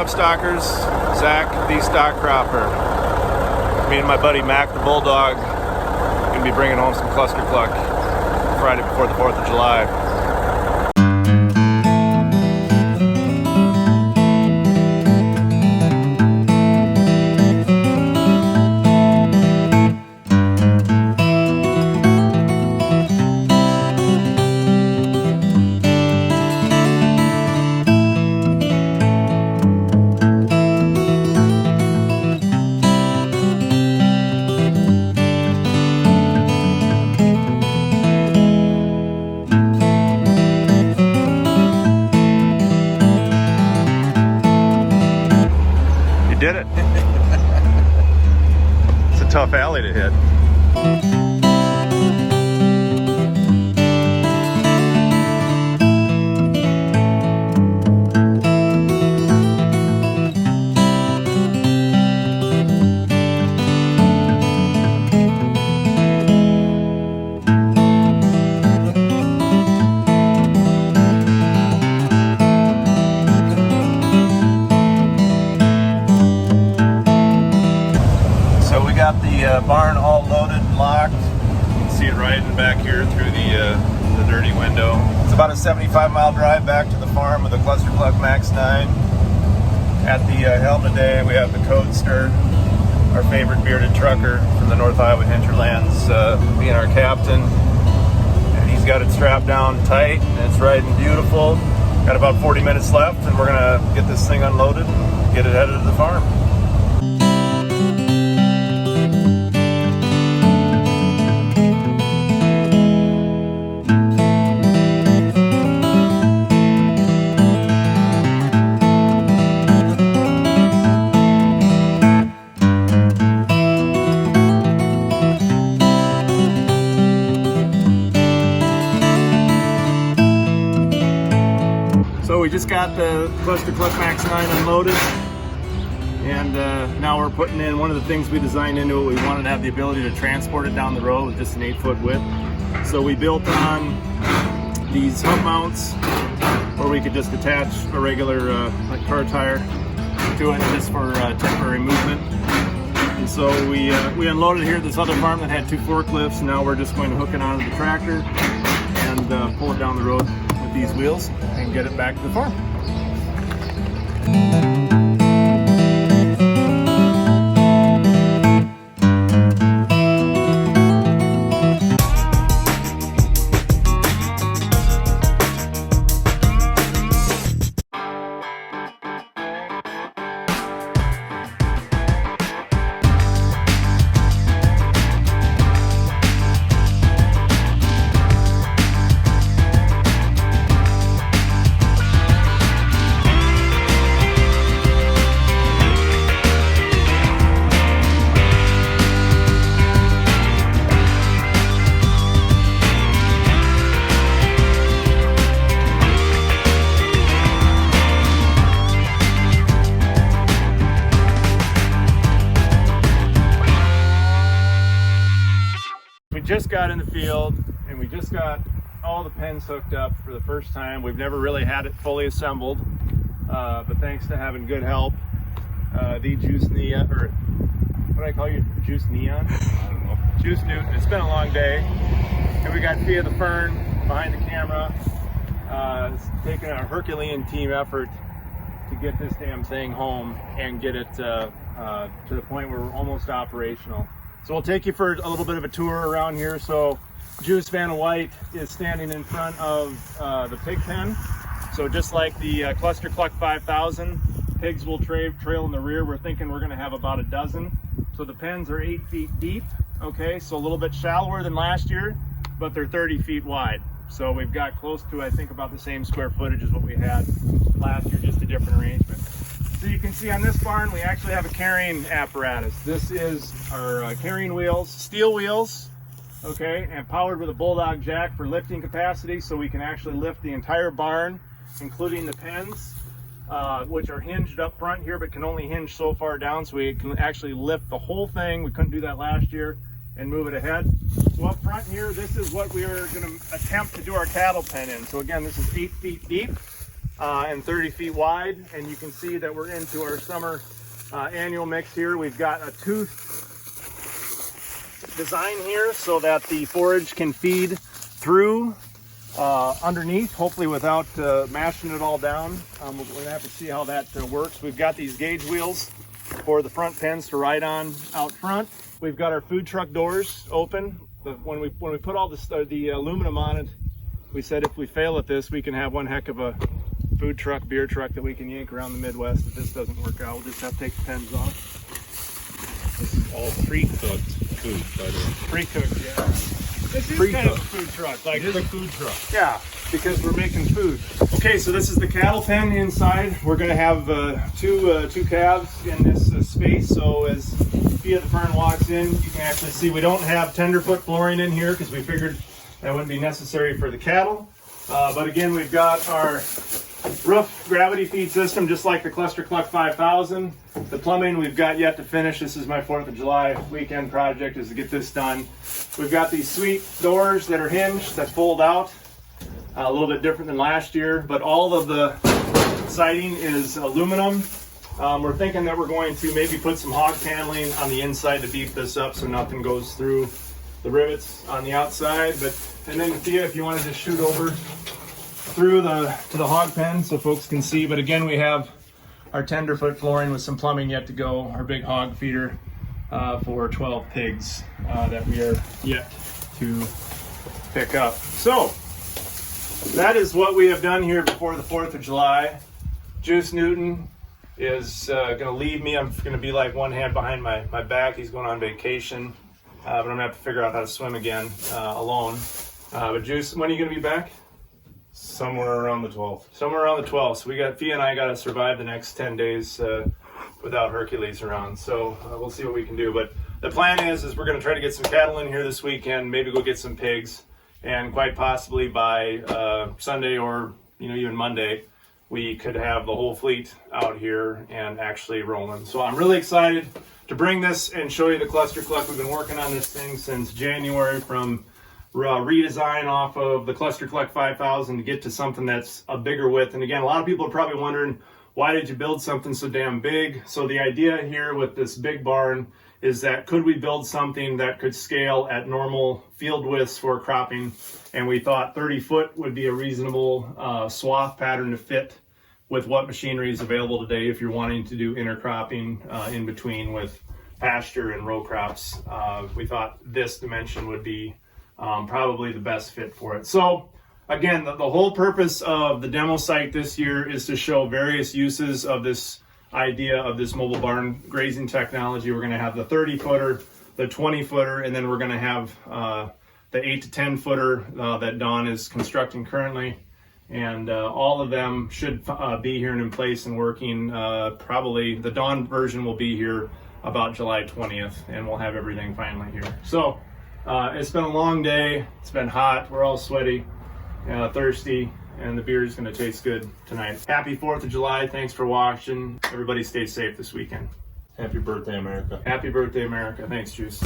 livestockers? Zach, the stock cropper. Me and my buddy Mac, the bulldog, gonna be bringing home some Cluster Cluck Friday before the 4th of July. Did it. It's a tough alley to hit. Got the barn all loaded and locked. You can see it riding back here through the dirty window. It's about a 75-mile drive back to the farm with the Cluster Cluck MAX9. At the helm today, we have the Codester, our favorite bearded trucker from the North Iowa hinterlands, being our captain. And he's got it strapped down tight, and it's riding beautiful. Got about 40 minutes left, and we're gonna get this thing unloaded and get it headed to the farm. So we just got the Cluster Cluck MAX9 unloaded, and now we're putting in one of the things we designed into it. We wanted to have the ability to transport it down the road with just an 8-foot width. So we built on these hub mounts where we could just attach a regular like car tire to it just for temporary movement. And so we unloaded here at this other farm that had 2 forklifts, and now we're just going to hook it onto the tractor and pull it down the road with these wheels and get it back to the farm. We just got in the field and we just got all the pens hooked up for the first time. We've never really had it fully assembled, but thanks to having good help, the Juice Neon, or what do I call you, Juice Neon? I don't know. Juice Newton. It's been a long day. And we got Fia the Fern behind the camera. It's taken a Herculean team effort to get this damn thing home and get it to the point where we're almost operational. So we'll take you for a little bit of a tour around here. So Juice Vanna White is standing in front of the pig pen. So just like the Cluster Cluck 5000, pigs will trail in the rear. We're thinking we're gonna have about a dozen. So the pens are 8 feet deep, okay? So a little bit shallower than last year, but they're 30 feet wide. So we've got close to, I think, about the same square footage as what we had last year, just a different arrangement. So you can see on this barn, we actually have a carrying apparatus. This is our carrying wheels, steel wheels, okay, and powered with a bulldog jack for lifting capacity, so we can actually lift the entire barn, including the pens, which are hinged up front here, but can only hinge so far down, so we can actually lift the whole thing. We couldn't do that last year, and move it ahead. So up front here, this is what we are going to attempt to do our cattle pen in. So again, this is 8 feet deep. and 30 feet wide. And you can see that we're into our summer annual mix here. We've got a tooth design here so that the forage can feed through underneath, hopefully without mashing it all down. We're gonna have to see how that works. We've got these gauge wheels for the front pens to ride on out front. We've got our food truck doors open. When we put all the aluminum on it, we said if we fail at this, we can have one heck of a food truck, beer truck that we can yank around the Midwest. If this doesn't work out, we'll just have to take the pens off. This is all pre-cooked food, by the way. Pre-cooked, yeah. This is kind of a food truck. Like, it is a food truck. Yeah, because we're making food. Okay, so this is the cattle pen inside. We're going to have two calves in this space. So as Fia the Fern walks in, you can actually see we don't have tenderfoot flooring in here because we figured that wouldn't be necessary for the cattle. But again, we've got our roof gravity feed system, just like the Cluster Cluck 5000. The plumbing we've got yet to finish. This is my 4th of July weekend project, is to get this done. We've got these sweet doors that are hinged, that fold out. A little bit different than last year, but all of the siding is aluminum. We're thinking that we're going to maybe put some hog paneling on the inside to beef this up so nothing goes through the rivets on the outside. And then Thea, if you want to just shoot over through to the hog pen so folks can see. But again, we have our tenderfoot flooring with some plumbing yet to go, our big hog feeder for 12 pigs that we are yet to pick up. So that is what we have done here before the 4th of July. Juice Newton is going to leave me. I'm going to be like one hand behind my back. He's going on vacation, but I'm going to have to figure out how to swim again alone. But Juice, when are you going to be back? Somewhere around the 12th. Somewhere around the 12th. So Fia and I got to survive the next 10 days without Hercules around. So we'll see what we can do. But the plan is we're going to try to get some cattle in here this weekend, maybe go get some pigs, and quite possibly by Sunday or even Monday, we could have the whole fleet out here and actually rolling. So I'm really excited to bring this and show you the Cluster Cluck. We've been working on this thing since January, from redesign off of the Cluster Cluck 5000 to get to something that's a bigger width. And again, a lot of people are probably wondering, why did you build something so damn big? So the idea here with this big barn is that could we build something that could scale at normal field widths for cropping? And we thought 30 foot would be a reasonable swath pattern to fit with what machinery is available today if you're wanting to do intercropping in between with pasture and row crops. We thought this dimension would be probably the best fit for it. So again, the whole purpose of the demo site this year is to show various uses of this idea of this mobile barn grazing technology. We're going to have the 30 footer, the 20 footer, and then we're going to have the 8 to 10 footer that Dawn is constructing currently. And all of them should be here and in place and working. Probably the Dawn version will be here about July 20th, and we'll have everything finally here. So it's been a long day. It's been hot. We're all sweaty, thirsty, and the beer is going to taste good tonight. Happy 4th of July. Thanks for watching. Everybody stay safe this weekend. Happy birthday, America. Happy birthday, America. Thanks, Juice.